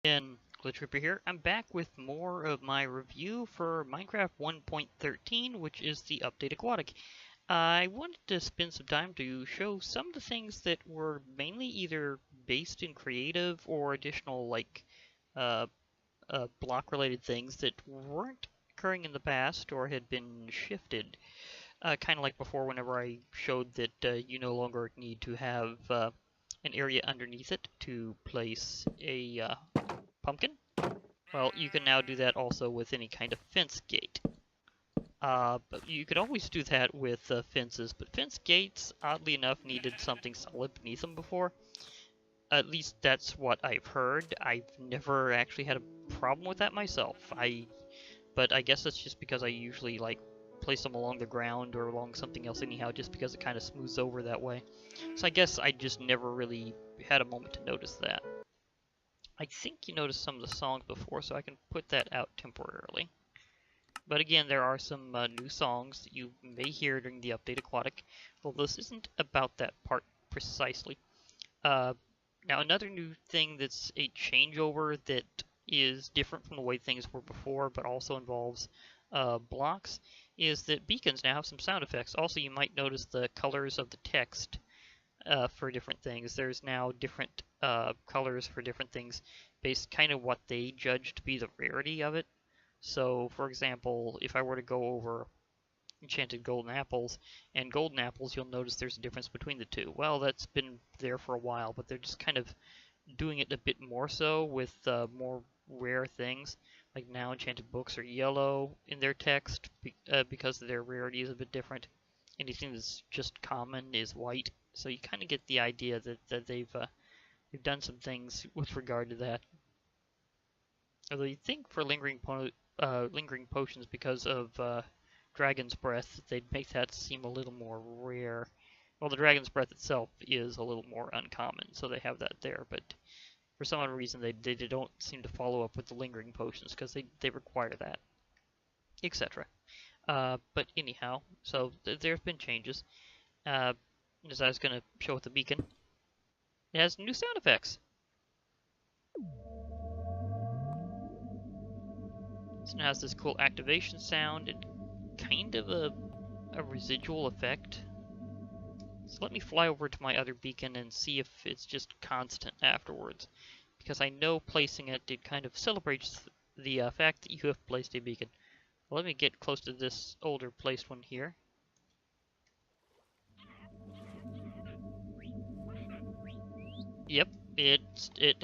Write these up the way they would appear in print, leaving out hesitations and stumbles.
Again, Glitch Reaper here. I'm back with more of my review for Minecraft 1.13, which is the update Aquatic. I wanted to spend some time to show some of the things that were mainly either based in creative or additional, uh, block-related things that weren't occurring in the past or had been shifted. Kind of like before whenever I showed that you no longer need to have an area underneath it to place a pumpkin. Well, you can now do that also with any kind of fence gate. But you could always do that with fences, but fence gates, oddly enough, needed something solid beneath them before. At least that's what I've heard. I've never actually had a problem with that myself. But I guess that's just because I usually place them along the ground or along something else anyhow, just because it kind of smooths over that way. So I guess I just never really had a moment to notice that. I think you noticed some of the songs before, so I can put that out temporarily. But again, there are some new songs that you may hear during the update Aquatic, well, this isn't about that part precisely. Now, another new thing that's a changeover that is different from the way things were before, but also involves blocks, is that beacons now have some sound effects. Also, you might notice the colors of the text for different things. There's now different colors for different things based kind of what they judge to be the rarity of it. So, for example, if I were to go over enchanted golden apples and golden apples, you'll notice there's a difference between the two. Well, that's been there for a while, but they're just kind of doing it a bit more so with more rare things. Like now enchanted books are yellow in their text because their rarity is a bit different. Anything that's just common is white. So you kind of get the idea that they've done some things with regard to that. Although you'd think for lingering potions, because of Dragon's Breath, they'd make that seem a little more rare. Well, the Dragon's Breath itself is a little more uncommon, so they have that there. But for some odd reason, they don't seem to follow up with the lingering potions because they require that, etc. But anyhow, so there have been changes. As I was going to show with the beacon, it has new sound effects. So it has this cool activation sound and kind of a residual effect. So let me fly over to my other beacon and see if it's just constant afterwards, because I know placing it kind of celebrates the fact that you have placed a beacon. Let me get close to this older placed one here. Yep, it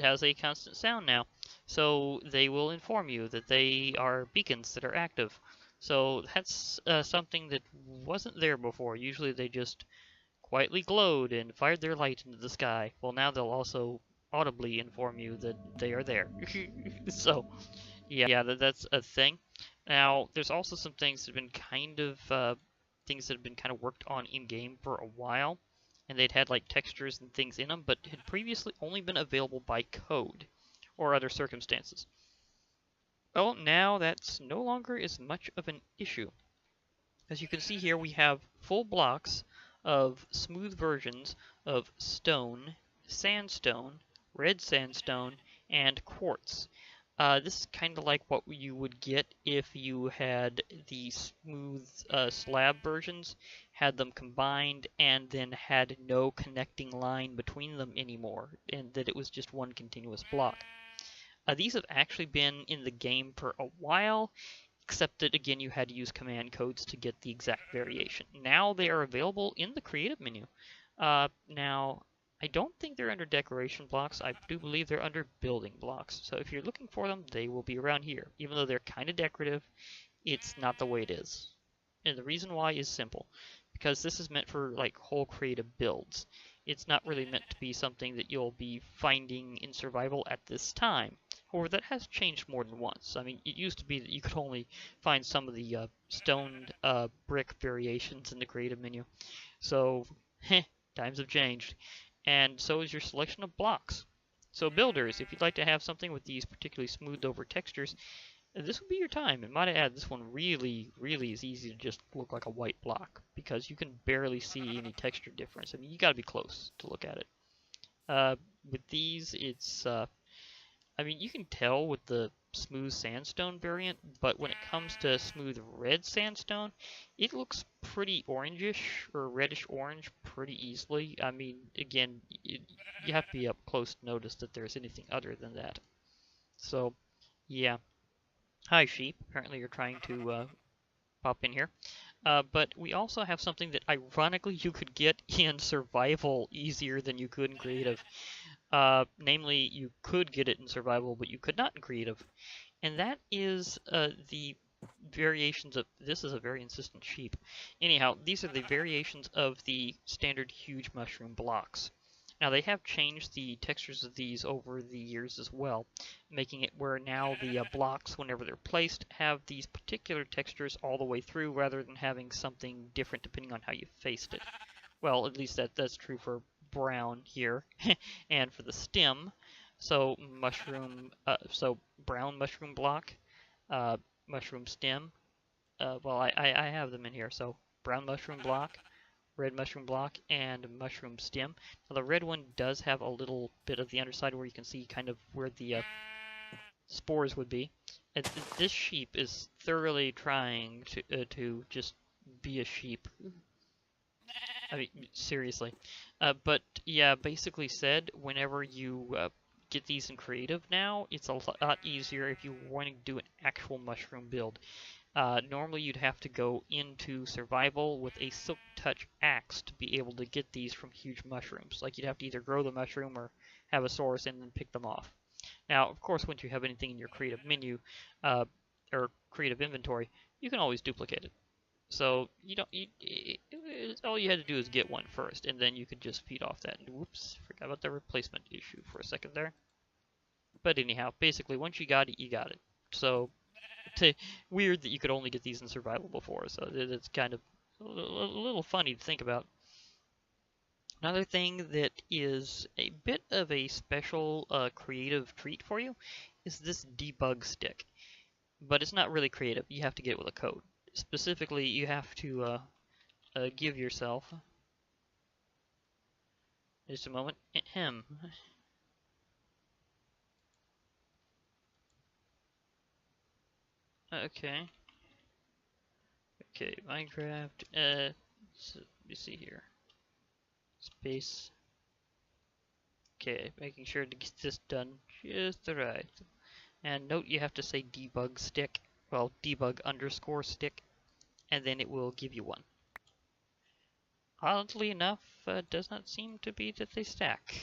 has a constant sound now. So they will inform you that they are beacons that are active. So that's something that wasn't there before. Usually they just quietly glowed and fired their light into the sky. Well, now they'll also audibly inform you that they are there. So, yeah, that's a thing. Now, there's also some things that have been kind of worked on in-game for a while, and they'd had like textures and things in them, but had previously only been available by code or other circumstances. Well, now that's no longer as much of an issue. As you can see here, we have full blocks of smooth versions of stone, sandstone, red sandstone, and quartz. This is kind of like what you would get if you had the smooth slab versions, had them combined, and then had no connecting line between them anymore, and that it was just one continuous block. These have actually been in the game for a while, except that again you had to use command codes to get the exact variation. Now they are available in the creative menu. Now, I don't think they're under decoration blocks. I do believe they're under building blocks. So if you're looking for them, they will be around here. Even though they're kind of decorative, it's not the way it is. And the reason why is simple. Because this is meant for like whole creative builds. It's not really meant to be something that you'll be finding in survival at this time. However, that has changed more than once. I mean, it used to be that you could only find some of the stone brick variations in the creative menu. So, times have changed. And so is your selection of blocks. So builders, if you'd like to have something with these particularly smoothed over textures, this would be your time. And might I add, this one really is easy to just look like a white block, because you can barely see any texture difference. I mean, you gotta be close to look at it. With these, it's I mean, you can tell with the smooth sandstone variant, but when it comes to smooth red sandstone, it looks pretty orangish or reddish orange pretty easily. I mean, again, you have to be up close to notice that there's anything other than that. So, yeah. Hi, sheep. Apparently you're trying to pop in here. But we also have something that ironically you could get in survival easier than you could in creative. Namely, you could get it in survival, but you could not in creative. And that is the variations of, this is a very insistent sheep. Anyhow, these are the variations of the standard huge mushroom blocks. Now they have changed the textures of these over the years as well, making it where now the blocks, whenever they're placed, have these particular textures all the way through rather than having something different depending on how you faced it. Well, at least that's true for brown here, and for the stem. So so brown mushroom block, mushroom stem. Well, I have them in here. So brown mushroom block, red mushroom block, and mushroom stem. Now the red one does have a little bit of the underside where you can see kind of where the spores would be. And this sheep is thoroughly trying to just be a sheep. I mean, seriously. But yeah, basically said, whenever you get these in creative now, it's a lot easier if you want to do an actual mushroom build. Normally you'd have to go into survival with a silk touch axe to be able to get these from huge mushrooms. Like you'd have to either grow the mushroom or have a source and then pick them off. Now, of course, once you have anything in your creative menu or creative inventory, you can always duplicate it. So you don't. All you had to do is get one first, and then you could just feed off that. And whoops, forgot about the replacement issue for a second there. But anyhow, basically, once you got it, you got it. So it's weird that you could only get these in survival before. So it's kind of a little funny to think about. Another thing that is a bit of a special creative treat for you is this debug stick. But it's not really creative. You have to get it with a code. Specifically, you have to give yourself just a moment. Ahem. Okay. Okay, Minecraft. So, let me see here. Space. Okay, making sure to get this done just right. And note you have to say debug stick. Well, debug underscore stick, and then it will give you one. Oddly enough, it does not seem to be that they stack.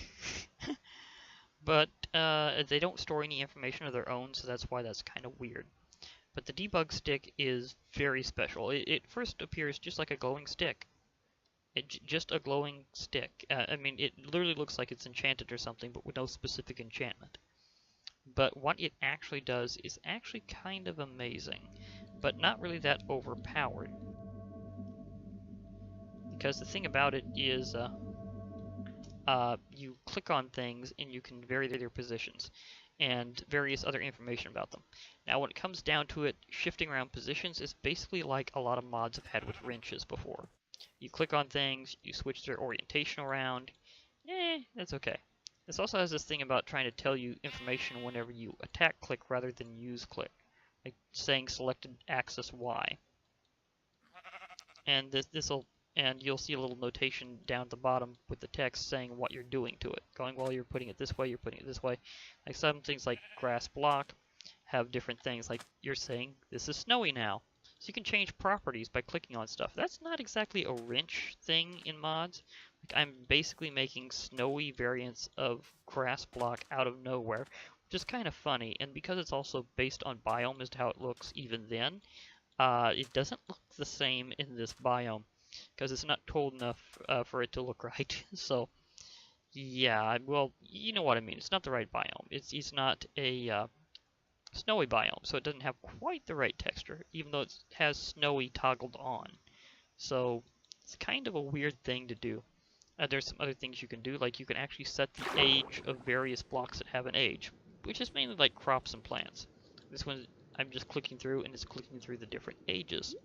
But they don't store any information of their own, so that's why that's kind of weird. But the debug stick is very special. It first appears just like a glowing stick. Just a glowing stick. I mean, it literally looks like it's enchanted or something, but with no specific enchantment. But what it actually does is actually kind of amazing, but not really that overpowered. Because the thing about it is, you click on things and you can vary their positions and various other information about them. Now when it comes down to it, shifting around positions is basically like a lot of mods have had with wrenches before. You click on things, you switch their orientation around, that's okay. This also has this thing about trying to tell you information whenever you attack click rather than use click, like saying selected axis Y. And and you'll see a little notation down at the bottom with the text saying what you're doing to it. Going, well, you're putting it this way, you're putting it this way. Like some things like grass block have different things, like you're saying this is snowy now. So you can change properties by clicking on stuff. That's not exactly a wrench thing in mods. Like I'm basically making snowy variants of grass block out of nowhere, which is kind of funny. And because it's also based on biome as to how it looks even then, it doesn't look the same in this biome, because it's not cold enough for it to look right. So, yeah, well, you know what I mean. It's not the right biome. It's not a snowy biome, so it doesn't have quite the right texture, even though it has snowy toggled on. So, it's kind of a weird thing to do. There's some other things you can do, like you can actually set the age of various blocks that have an age, which is mainly like crops and plants. This one, I'm just clicking through, and it's clicking through the different ages,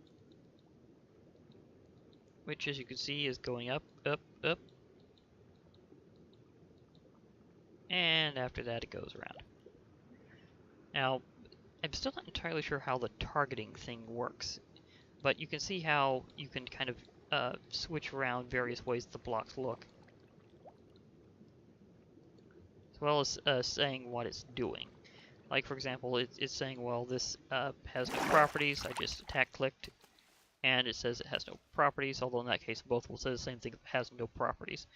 which, as you can see, is going up, up, up, and after that it goes around. Now, I'm still not entirely sure how the targeting thing works, but you can see how you can kind of switch around various ways the blocks look, as well as saying what it's doing. Like, for example, it's saying, well, this has no properties. I just attack clicked, and it says it has no properties, although in that case, both will say the same thing, it has no properties.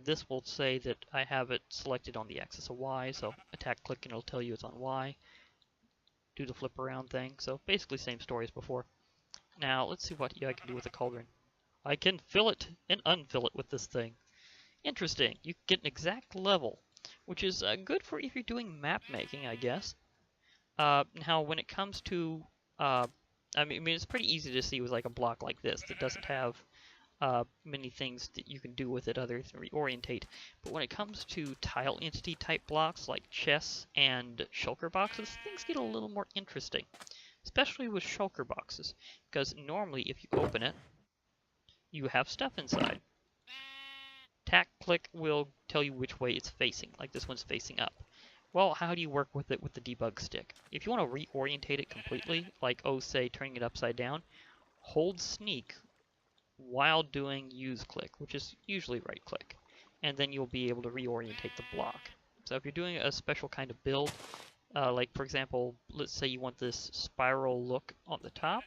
This will say that I have it selected on the axis of Y, so attack click and it'll tell you it's on Y. Do the flip around thing, so basically same story as before. Now, let's see what I can do with the cauldron. I can fill it and unfill it with this thing. Interesting, you can get an exact level, which is good for if you're doing map making, I guess. Now, when it comes to, I mean, it's pretty easy to see with like a block like this that doesn't have many things that you can do with it other than reorientate. But when it comes to tile entity type blocks like chests and shulker boxes, things get a little more interesting, especially with shulker boxes, because normally if you open it, you have stuff inside. Tack click will tell you which way it's facing, like this one's facing up. Well, how do you work with it with the debug stick? If you want to reorientate it completely, like, oh, say, turning it upside down, hold sneak while doing use click, which is usually right click, and then you'll be able to reorientate the block. So if you're doing a special kind of build, like for example, let's say you want this spiral look on the top,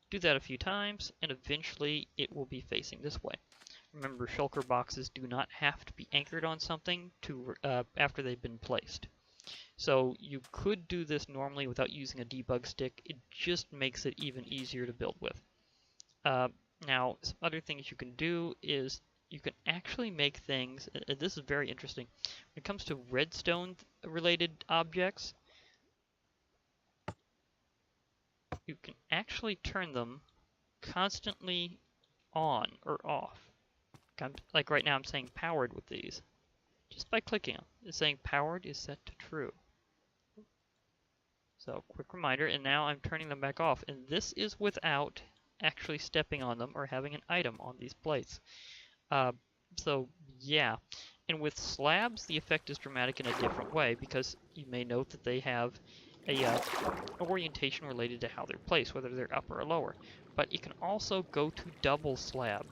do that a few times, and eventually it will be facing this way. Remember, shulker boxes do not have to be anchored on something to after they've been placed. So you could do this normally without using a debug stick. It just makes it even easier to build with. Now, some other things you can do is you can actually make things, and this is very interesting, when it comes to redstone-related objects, you can actually turn them constantly on or off. Like right now I'm saying powered with these, just by clicking them. It's saying powered is set to true. So, quick reminder, and now I'm turning them back off, and this is without actually stepping on them or having an item on these plates. So yeah, and with slabs the effect is dramatic in a different way, because you may note that they have a orientation related to how they're placed, whether they're upper or lower. But it can also go to double slab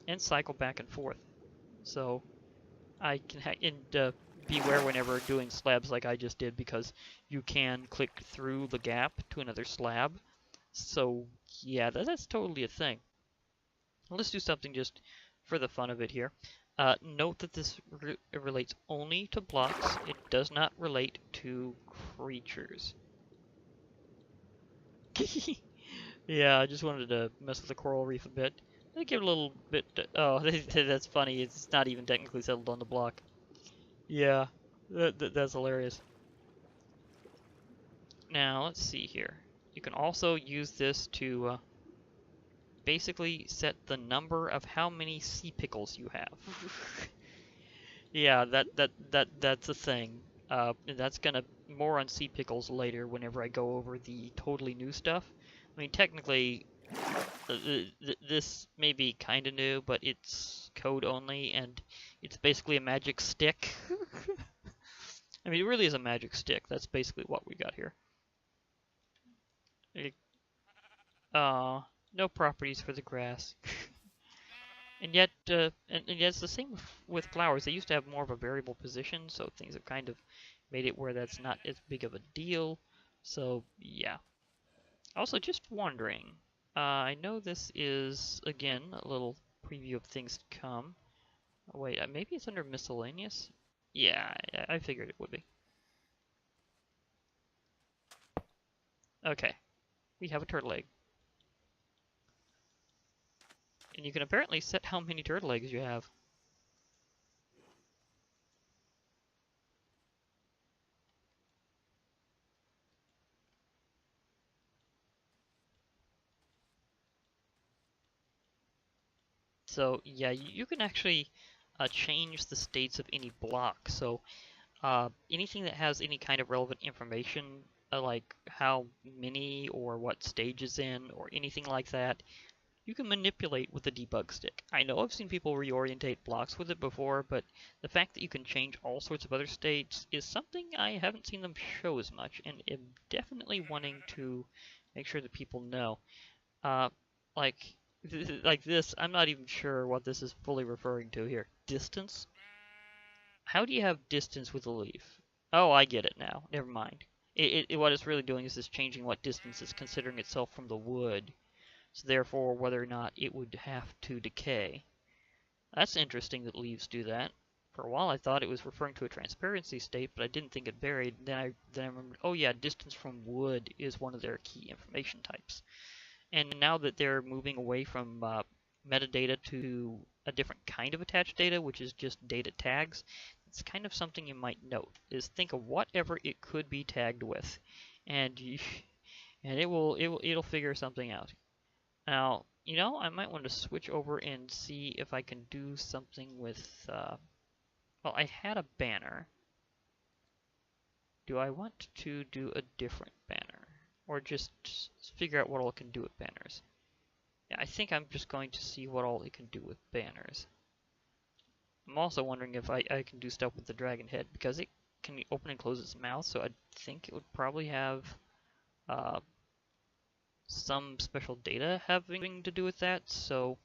and cycle back and forth. So I can beware whenever doing slabs like I just did, because you can click through the gap to another slab. So yeah, that's totally a thing. Let's do something just for the fun of it here. Note that this relates only to blocks. It does not relate to creatures. Yeah, I just wanted to mess with the coral reef a bit. I give it a little bit. Oh, that's funny. It's not even technically settled on the block. Yeah, that's hilarious. Now, let's see here. You can also use this to basically set the number of how many sea pickles you have. Yeah, that's a thing. That's gonna more on sea pickles later whenever I go over the totally new stuff. I mean, technically, this may be kind of new, but it's code only, and it's basically a magic stick. I mean, it really is a magic stick. That's basically what we got here. No properties for the grass. And yet it's the same with flowers. They used to have more of a variable position, so things have kind of made it where that's not as big of a deal. So, yeah. Also, just wondering, I know this is, again, a little preview of things to come. Oh, wait, maybe it's under miscellaneous? Yeah, I figured it would be. Okay, we have a turtle egg. And you can apparently set how many turtle eggs you have. So yeah, you can actually change the states of any block. So anything that has any kind of relevant information, like how many or what stage is in or anything like that, you can manipulate with the debug stick. I know I've seen people reorientate blocks with it before, but the fact that you can change all sorts of other states is something I haven't seen them show as much, and am definitely wanting to make sure that people know. Uh, like, like this, I'm not even sure what this is fully referring to here. Distance? How do you have distance with a leaf? Oh, I get it now. Never mind. What it's really doing is it's changing what distance it's considering itself from the wood. So therefore, whether or not it would have to decay. That's interesting that leaves do that. For a while I thought it was referring to a transparency state, but I didn't think it varied. Then I remembered, oh yeah, distance from wood is one of their key information types. And now that they're moving away from metadata to a different kind of attached data, which is just data tags, it's kind of something you might note, is think of whatever it could be tagged with, and it'll figure something out. Now, you know, I might want to switch over and see if I can do something with, well, I had a banner. Do I want to do a different banner? Or just figure out what all it can do with banners? Yeah, I think I'm just going to see what all it can do with banners. I'm also wondering if I can do stuff with the dragon head, because it can open and close its mouth, so I think it would probably have some special data having to do with that, so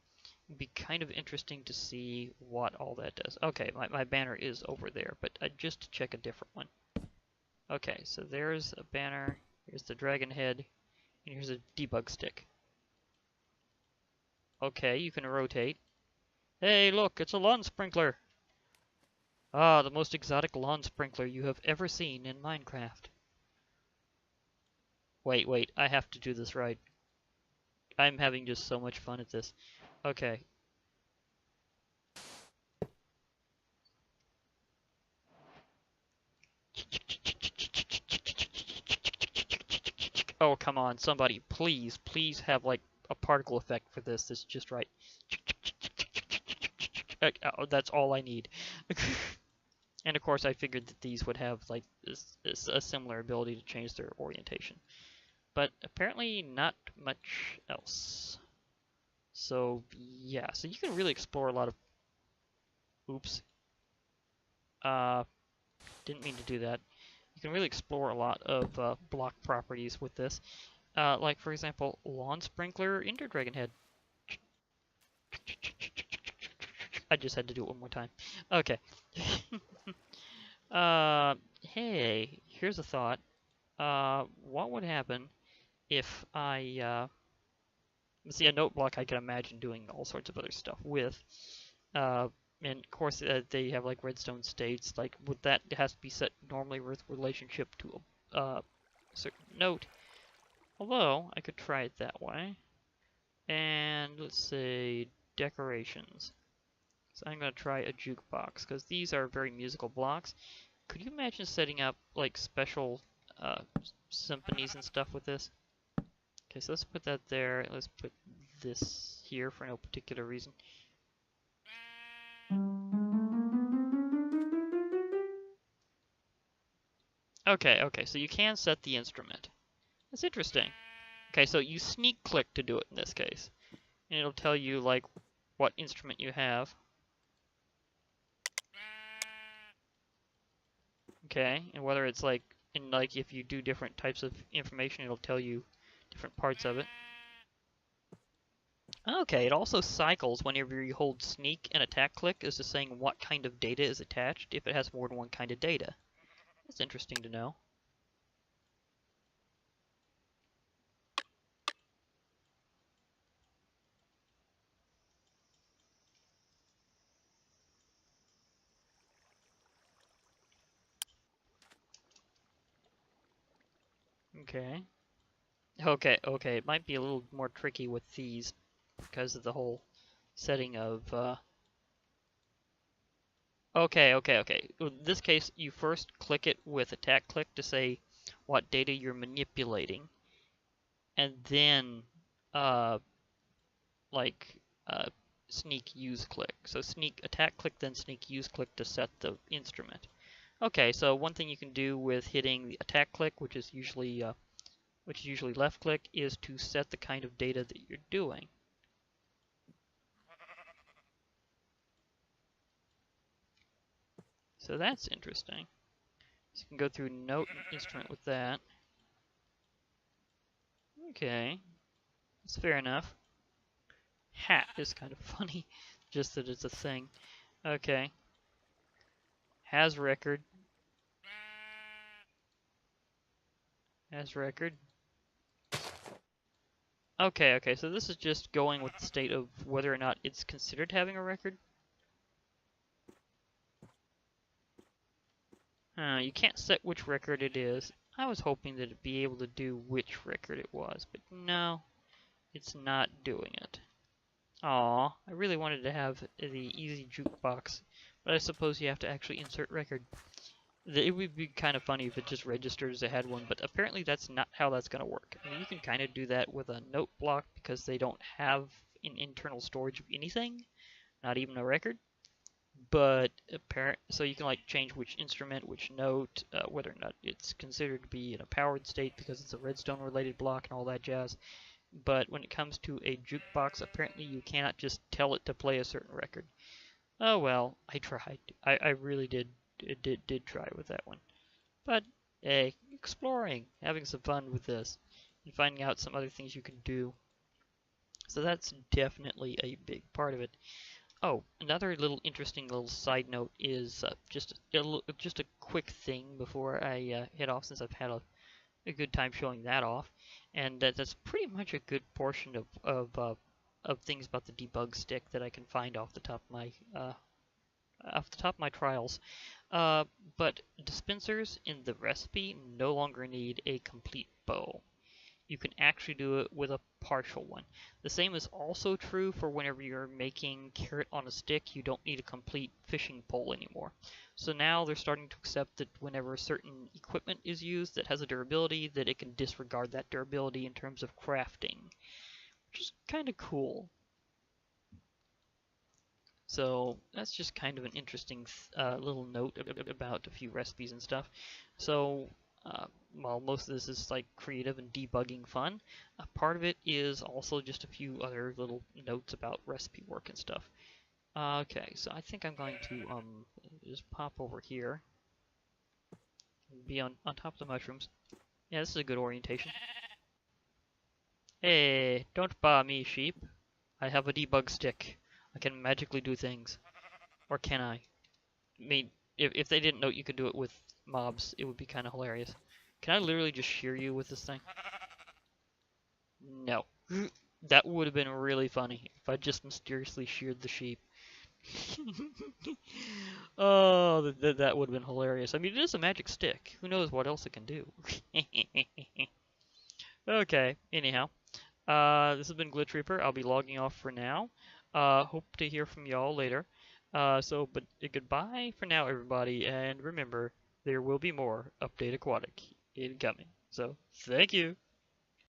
it'd be kind of interesting to see what all that does. Okay, my banner is over there, but just to check a different one. Okay, so there's a banner, here's the dragon head, and here's a debug stick. Okay, you can rotate. Hey, look, it's a lawn sprinkler! Ah, the most exotic lawn sprinkler you have ever seen in Minecraft. Wait, I have to do this right. I'm having just so much fun at this. Okay. Oh, come on, somebody, please have, like, a particle effect for this. This is just right. Oh, that's all I need. And of course, I figured that these would have, like, a similar ability to change their orientation. But apparently not much else. So, yeah, so you can really explore a lot of... Oops. Didn't mean to do that. You can really explore a lot of block properties with this. Like, for example, lawn sprinkler into dragon head. I just had to do it one more time. Okay. Hey, here's a thought. What would happen if I, see, a note block I can imagine doing all sorts of other stuff with. And of course, they have like redstone states. Like, with that, it has to be set normally with relationship to a certain note. Although, I could try it that way. And let's say decorations. So I'm going to try a jukebox, because these are very musical blocks. Could you imagine setting up like special symphonies and stuff with this? Okay, so let's put that there. Let's put this here for no particular reason. Okay, so you can set the instrument. That's interesting. Okay, so you sneak click to do it in this case. And it'll tell you, like, what instrument you have. Okay, and whether it's like, if you do different types of information, it'll tell you different parts of it. Okay, it also cycles whenever you hold sneak and attack click as to saying what kind of data is attached if it has more than one kind of data. That's interesting to know. Okay. Okay, it might be a little more tricky with these because of the whole setting of, Okay. In this case, you first click it with attack click to say what data you're manipulating, and then, sneak use click. So sneak attack click, then sneak use click to set the instrument. Okay, so one thing you can do with hitting the attack click, which is usually left click, is to set the kind of data that you're doing. So that's interesting. So you can go through note and instrument with that. Okay, that's fair enough. Hat is kind of funny, just that it's a thing. Okay. Has record. Has record. Okay, so this is just going with the state of whether or not it's considered having a record. You can't set which record it is. I was hoping that it'd be able to do which record it was, but no, it's not doing it. Aw, I really wanted to have the easy jukebox, but I suppose you have to actually insert record. It would be kind of funny if it just registered as it had one, but apparently that's not how that's going to work. I mean, you can kind of do that with a note block because they don't have an internal storage of anything, not even a record. But so you can like change which instrument, which note, whether or not it's considered to be in a powered state because it's a redstone related block and all that jazz. But when it comes to a jukebox, apparently you cannot just tell it to play a certain record. Oh well, I tried. I really did try with that one. But hey, exploring, having some fun with this, and finding out some other things you can do. So that's definitely a big part of it. Oh, another little interesting little side note is just a quick thing before I head off, since I've had a good time showing that off, and that's pretty much a good portion of things about the debug stick that I can find off the top of my trials. But dispensers in the recipe no longer need a complete bow. You can actually do it with a partial one. The same is also true for whenever you're making carrot on a stick. You don't need a complete fishing pole anymore. So now they're starting to accept that whenever a certain equipment is used that has a durability, that it can disregard that durability in terms of crafting, which is kind of cool. So that's just kind of an interesting little note about a few recipes and stuff. So while most of this is like creative and debugging fun, part of it is also just a few other little notes about recipe work and stuff. Okay, so I think I'm going to just pop over here, be on top of the mushrooms. Yeah, this is a good orientation. Hey, don't bar me, sheep. I have a debug stick. I can magically do things. Or can I? I mean, if they didn't know you could do it with mobs, it would be kind of hilarious. Can I literally just shear you with this thing? No. That would have been really funny if I just mysteriously sheared the sheep. Oh, that would have been hilarious. I mean, it is a magic stick. Who knows what else it can do? Okay, anyhow. This has been Glitch Reaper. I'll be logging off for now. Hope to hear from y'all later. But goodbye for now, everybody. And remember, there will be more Update Aquatic incoming. So, thank you.